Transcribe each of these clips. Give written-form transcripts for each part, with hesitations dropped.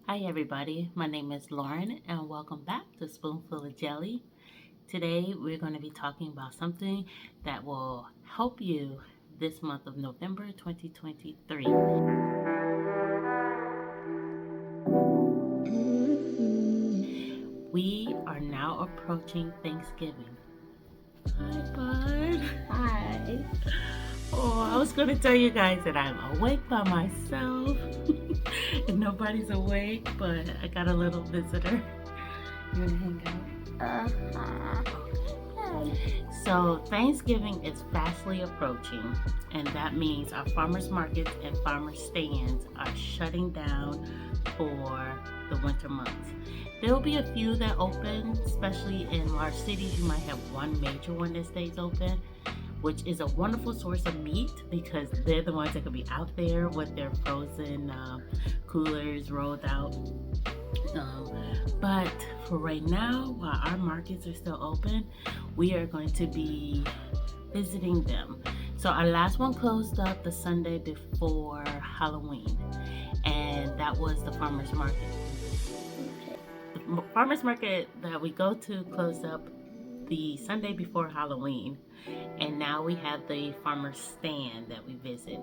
Hi everybody, my name is Lauren and welcome back to Spoonful of Jelly. Today we're going to be talking about something that will help you this month of November 2023. We are now approaching Thanksgiving. Hi bud. Hi. Oh, I was going to tell you guys that I'm awake by myself and nobody's awake, but I got a little visitor. You want to hang out? So Thanksgiving is fastly approaching, and that means our farmers markets and farmer stands are shutting down for the winter months. There will be a few that open, especially in large cities. You might have one major one that stays open, which is a wonderful source of meat because they're the ones that could be out there with their frozen coolers rolled out. But for right now, while our markets are still open, we are going to be visiting them. So our last one closed up the Sunday before Halloween, and that was the farmers market. The farmers market that we go to closed up the Sunday before Halloween, and now we have the farmers stand that we visit.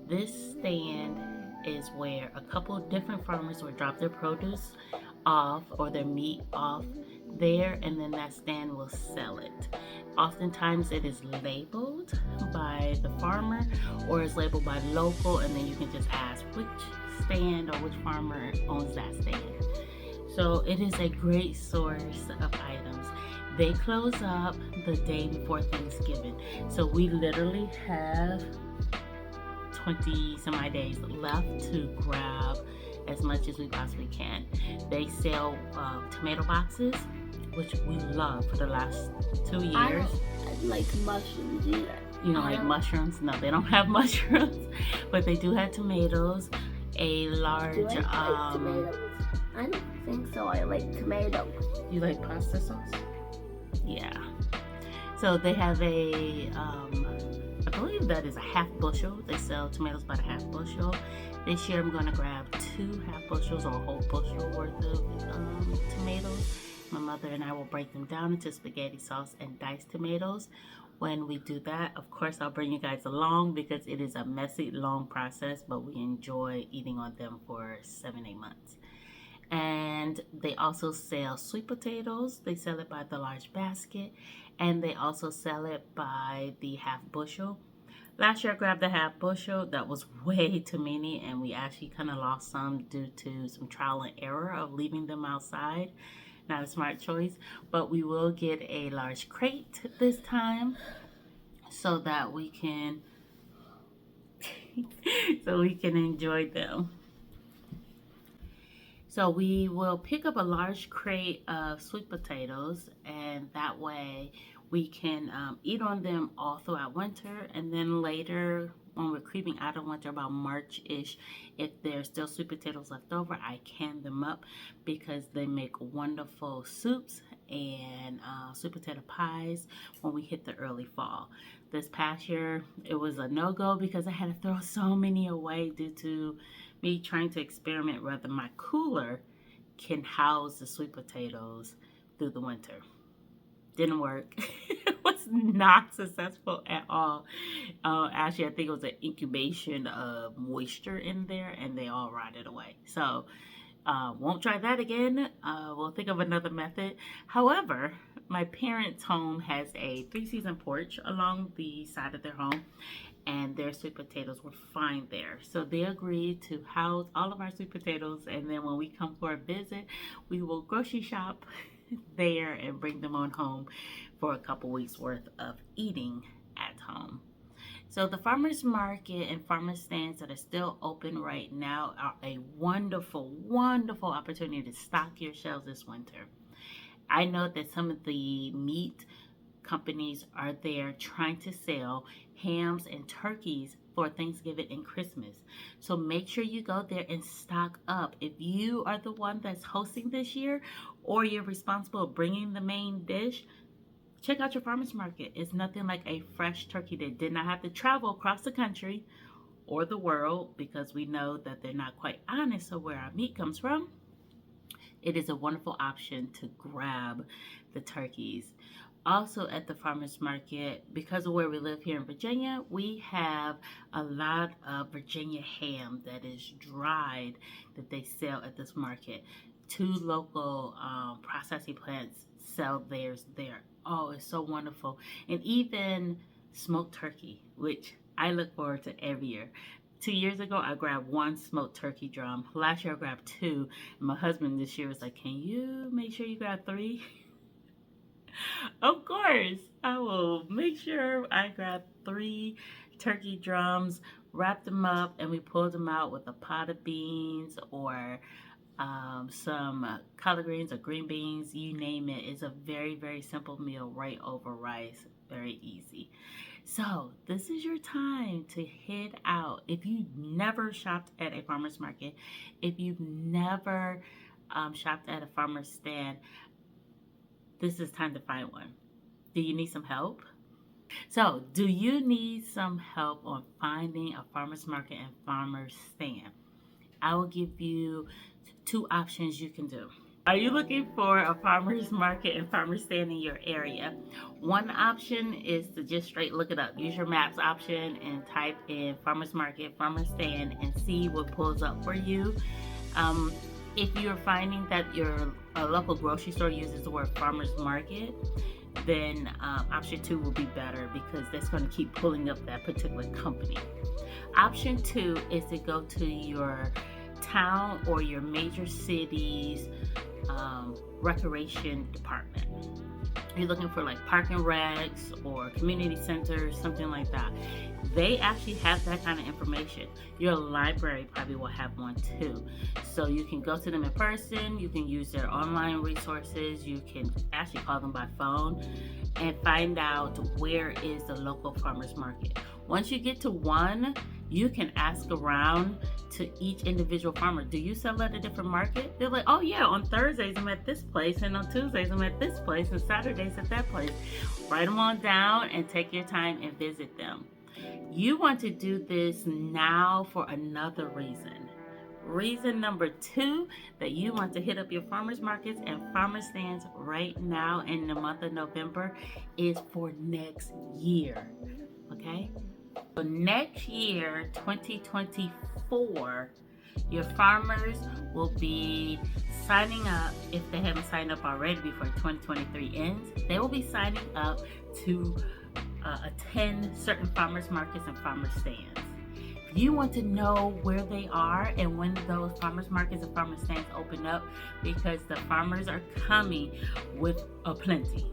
This stand is where a couple different farmers will drop their produce off or their meat off there, and then that stand will sell it. Oftentimes it is labeled by the farmer or is labeled by local, and then you can just ask which stand or which farmer owns that stand. So it is a great source of items. They close up the day before Thanksgiving. So we literally have 20 some odd days left to grab as much as we possibly can. They sell tomato boxes, which we love for the last 2 years. I don't like mushrooms either. You don't like mushrooms? No, they don't have mushrooms, but they do have tomatoes. A large. Do I like tomatoes? I don't think so. I like tomatoes. You like pasta sauce? Yeah. So they have I believe that is a half bushel. They sell tomatoes by the half bushel. This year I'm going to grab 2 half bushels or a whole bushel worth of tomatoes. My mother and I will break them down into spaghetti sauce and diced tomatoes. When we do that, of course, I'll bring you guys along because it is a messy, long process, but we enjoy eating on them for 7-8 months. And they also sell sweet potatoes. They sell it by the large basket, and they also sell it by the half bushel. Last year I grabbed the half bushel. That was way too many, and we actually kind of lost some due to some trial and error of leaving them outside. Not a smart choice, but we will get a large crate this time so that we can enjoy them. So we will pick up a large crate of sweet potatoes, and that way we can eat on them all throughout winter. And then later, when we're creeping out of winter, about March-ish, if there's still sweet potatoes left over, I can them up because they make wonderful soups and sweet potato pies when we hit the early fall. This past year, it was a no-go because I had to throw so many away due to me trying to experiment whether my cooler can house the sweet potatoes through the winter. Didn't work. It was not successful at all. Actually, I think it was an incubation of moisture in there and they all rotted away. So won't try that again. We'll think of another method. However, my parents' home has a 3-season porch along the side of their home, and their sweet potatoes were fine there. So they agreed to house all of our sweet potatoes, and then when we come for a visit, we will grocery shop there and bring them on home for a couple weeks worth of eating at home. So the farmers market and farmers stands that are still open right now are a wonderful, wonderful opportunity to stock your shelves this winter. I know that some of the meat companies are there trying to sell hams and turkeys for Thanksgiving and Christmas. So make sure you go there and stock up. If you are the one that's hosting this year or you're responsible for bringing the main dish, check out your farmers market. It's nothing like a fresh turkey that did not have to travel across the country or the world, because we know that they're not quite honest of where our meat comes from. it is a wonderful option to grab the turkeys. Also, at the farmers market, because of where we live here in Virginia, we have a lot of Virginia ham that is dried that they sell at this market. Two local processing plants sell theirs there. Oh, it's so wonderful. And even smoked turkey, which I look forward to every year. 2 years ago, I grabbed one smoked turkey drum. Last year, I grabbed two. And my husband this year was like, "Can you make sure you grab three?" Of course, I will make sure I grab three turkey drums, wrap them up, and we pull them out with a pot of beans or some collard greens or green beans, you name it. It's a very, very simple meal right over rice. Very easy. So, this is your time to head out. If you've never shopped at a farmer's market, if you've never shopped at a farmer's stand, this is time to find one. Do you need some help? So, do you need some help on finding a farmer's market and farmer's stand? I will give you two options you can do. Are you looking for a farmer's market and farmer's stand in your area? One option is to just straight look it up. Use your maps option and type in farmer's market, farmer's stand, and see what pulls up for you. If you're finding that your local grocery store uses the word farmer's market, then option 2 will be better because that's going to keep pulling up that particular company. Option 2 is to go to your town or your major city's recreation department. You're looking for like park and recs or community centers, something like that. They actually have that kind of information. Your library probably will have one too. So you can go to them in person, you can use their online resources, you can actually call them by phone and find out where is the local farmers market. Once you get to one, you can ask around to each individual farmer. Do you sell at a different market? They're like, oh yeah, on Thursdays I'm at this place, and on Tuesdays I'm at this place, and Saturdays at that place. Write them all down and take your time and visit them. You want to do this now for another reason. Reason number 2 that you want to hit up your farmers markets and farmer stands right now in the month of November is for next year. Okay? So next year, 2024, your farmers will be signing up, if they haven't signed up already before 2023 ends, they will be signing up to attend certain farmers markets and farmer stands. You want to know where they are and when those farmers markets and farmer stands open up, because the farmers are coming with a plenty.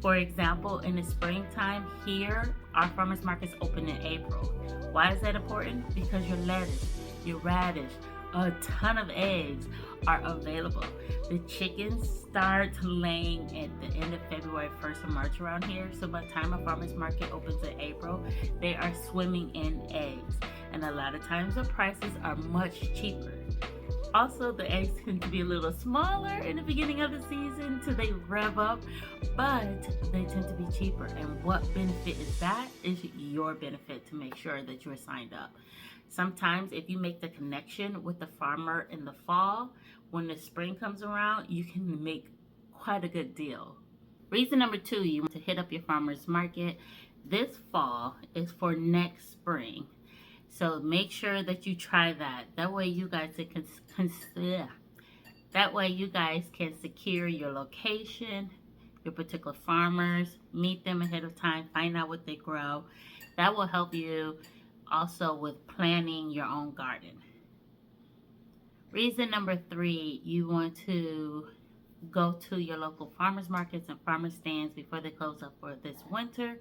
For example, in the springtime here, our farmers markets open in April. Why is that important? Because your lettuce, your radish, a ton of eggs are available. The chickens start laying at the end of February, 1st of March around here. So by the time a farmer's market opens in April, they are swimming in eggs. And a lot of times the prices are much cheaper. Also, the eggs tend to be a little smaller in the beginning of the season till they rev up, but they tend to be cheaper. And what benefit is that? Is your benefit to make sure that you're signed up. Sometimes if you make the connection with the farmer in the fall, when the spring comes around, you can make quite a good deal. Reason number 2 you want to hit up your farmer's market this fall is for next spring. So make sure that you try that. That way you guys can secure your location, your particular farmers, meet them ahead of time, find out what they grow. That will help you also with planning your own garden. Reason number 3, you want to go to your local farmers markets and farmer stands before they close up for this winter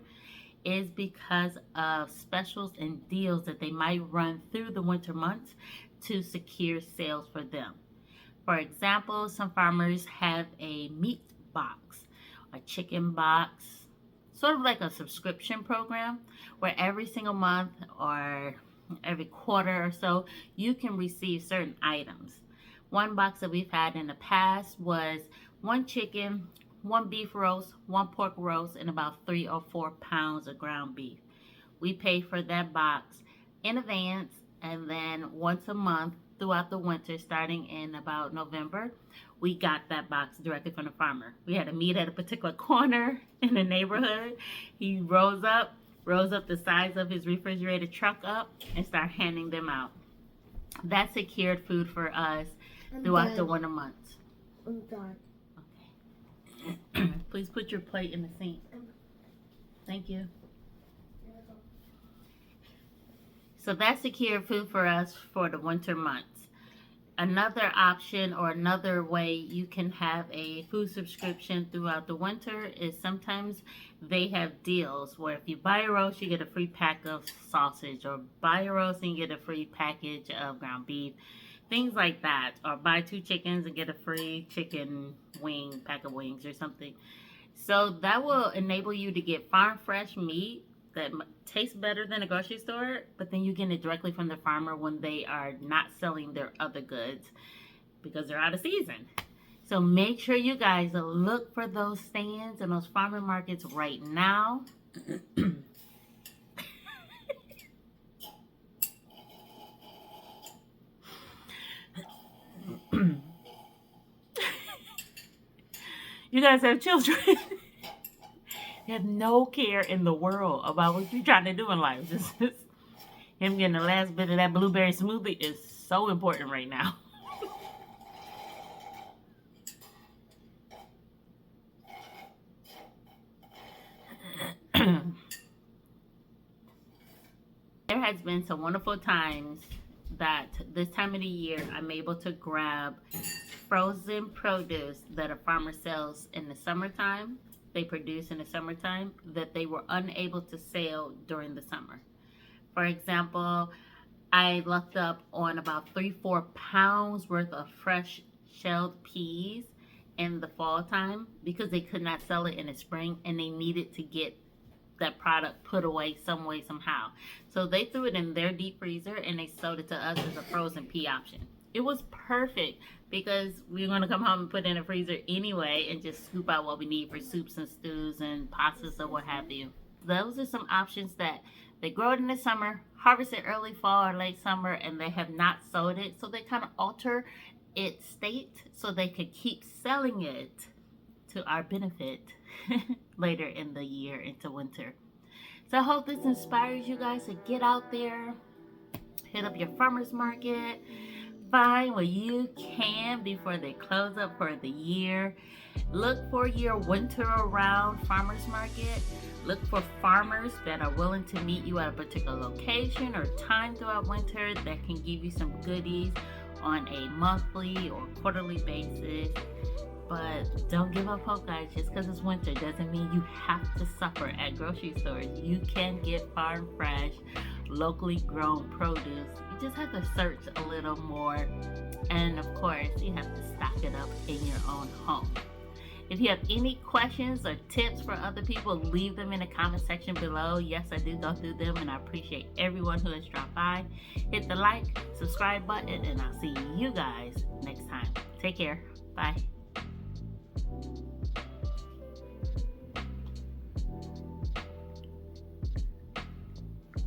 is because of specials and deals that they might run through the winter months to secure sales for them. For example, some farmers have a meat box, a chicken box, sort of like a subscription program where every single month or every quarter or so, you can receive certain items. One box that we've had in the past was 1 chicken, 1 beef roast, 1 pork roast, and about 3 or 4 pounds of ground beef. We pay for that box in advance, and then once a month, throughout the winter, starting in about November. We got that box directly from the farmer. We had to meet at a particular corner in the neighborhood. He rolls up the size of his refrigerated truck up, and start handing them out. That secured food for us throughout the winter months. I'm done. Okay. Please put your plate in the sink. Thank you. So that secured food for us for the winter months. Another option or another way you can have a food subscription throughout the winter is sometimes they have deals where if you buy a roast, you get a free pack of sausage, or buy a roast and you get a free package of ground beef, things like that. Or buy 2 chickens and get a free chicken wing, pack of wings or something. So that will enable you to get farm fresh meat that tastes better than a grocery store, but then you get it directly from the farmer when they are not selling their other goods because they're out of season. So make sure you guys look for those stands and those farmer markets right now. You guys have children. They have no care in the world about what you're trying to do in life. Just him getting the last bit of that blueberry smoothie is so important right now. There has been some wonderful times that this time of the year I'm able to grab frozen produce that a farmer sells in the summertime. They produce in the summertime that they were unable to sell during the summer. For example, I looked up on about 3-4 pounds worth of fresh shelled peas in the fall time because they could not sell it in the spring and they needed to get that product put away some way, somehow. So they threw it in their deep freezer and they sold it to us as a frozen pea option. It was perfect because we're going to come home and put it in the freezer anyway and just scoop out what we need for soups and stews and pastas or what have you. Those are some options that they grow it in the summer, harvest it early fall or late summer, and they have not sold it. So they kind of alter its state so they could keep selling it to our benefit later in the year into winter. So I hope this inspires you guys to get out there, hit up your farmer's market, find what you can before they close up for the year. Look for your winter around farmers market. Look for farmers that are willing to meet you at a particular location or time throughout winter that can give you some goodies on a monthly or quarterly basis. But don't give up hope, guys. Just because it's winter doesn't mean you have to suffer at grocery stores. You can get farm fresh, locally grown produce. You just have to search a little more. And of course, you have to stock it up in your own home. If you have any questions or tips for other people, leave them in the comment section below. Yes, I do go through them, and I appreciate everyone who has dropped by. Hit the like, subscribe button, and I'll see you guys next time. Take care. Bye.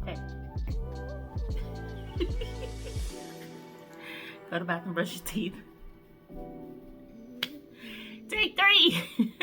Okay. Go to the bathroom, brush your teeth. Take 3.